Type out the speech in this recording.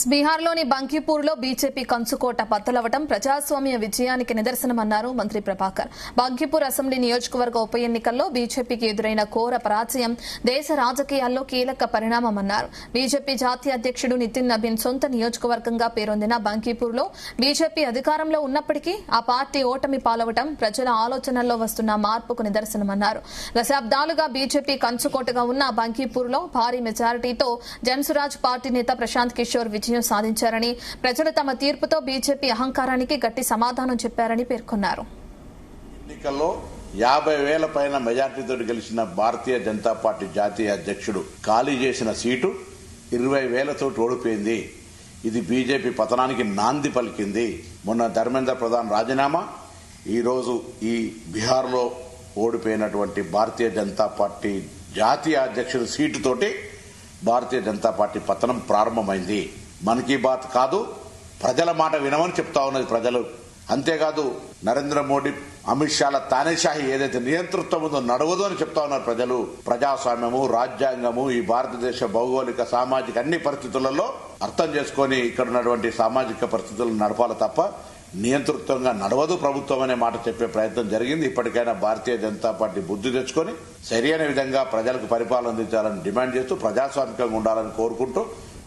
బీహార్లోని బంకీపూర్లో బీజేపీ కంచుకోట బద్దలవడం ప్రజాస్వామ్య విజయానికి నిదర్శనమన్నారు మంత్రి ప్రభాకర్. బంకీపూర్ అసెంబ్లీ నియోజకవర్గ ఉప ఎన్నికల్లో బీజేపీకి ఎదురైన ఘోర పరాజయం దేశ రాజకీయాల్లో కీలక పరిణామమన్నారు. బీజేపీ జాతీయ అధ్యకుడు నితిన్ నబీన్ సొంత నియోజకవర్గంగా పేరొందిన బంకీపూర్లో బీజేపీ అధికారంలో ఉన్నప్పటికీ ఆ పార్టీ ఓటమి పాలవడం ప్రజల ఆలోచనల్లో వస్తున్న మార్పుకు నిదర్శనమన్నారు. దశాబ్దాలుగా బీజేపీ కంచుకోటగా ఉన్న బంకీపూర్లో భారీ మెజారిటీతో జన్సురాజ్ పార్టీ నేత ప్రశాంత్ కిషోర్ విజయం సాధించారని, ప్రజలు తమ తీర్పుతో బీజేపీ అహంకారానికి గట్టి సమాధానం చెప్పారని పేర్కొన్నారు. ఎన్నికల్లో 50,000 పైన మెజార్టీతో గెలిచిన భారతీయ జనతా పార్టీ జాతీయ అధ్యక్షుడు ఖాళీ చేసిన సీటు 20,000 తోటి ఓడిపోయింది. ఇది బీజేపీ పతనానికి నాంది పలికింది. మొన్న ధర్మేంద్ర ప్రధాన్ రాజీనామా, ఈరోజు ఈ బీహార్లో ఓడిపోయినటువంటి భారతీయ జనతా పార్టీ జాతీయ అధ్యక్షుడు సీటుతోటి భారతీయ జనతా పార్టీ పతనం ప్రారంభమైంది. మన్ కీ బాత్ కాదు, ప్రజల మాట వినమని చెప్తా ఉన్నది ప్రజలు. అంతేకాదు నరేంద్ర మోడీ, అమిత్ షాల తానేషాహి ఏదైతే నియంతృత్వం ఉందో నడవదు అని చెప్తా ఉన్నారు ప్రజలు. ప్రజాస్వామ్యము, రాజ్యాంగము, ఈ భారతదేశ భౌగోళిక సామాజిక అన్ని పరిస్థితులలో అర్థం చేసుకుని ఇక్కడ ఉన్నటువంటి సామాజిక పరిస్థితులను నడపాలి తప్ప నియంతృత్వంగా నడవదు ప్రభుత్వం అనే మాట చెప్పే ప్రయత్నం జరిగింది. ఇప్పటికైనా భారతీయ జనతా పార్టీ బుద్ధి తెచ్చుకొని సరైన విధంగా ప్రజలకు పరిపాలన అందించాలని డిమాండ్ చేస్తూ ప్రజాస్వామికంగా ఉండాలని కోరుకుంటూ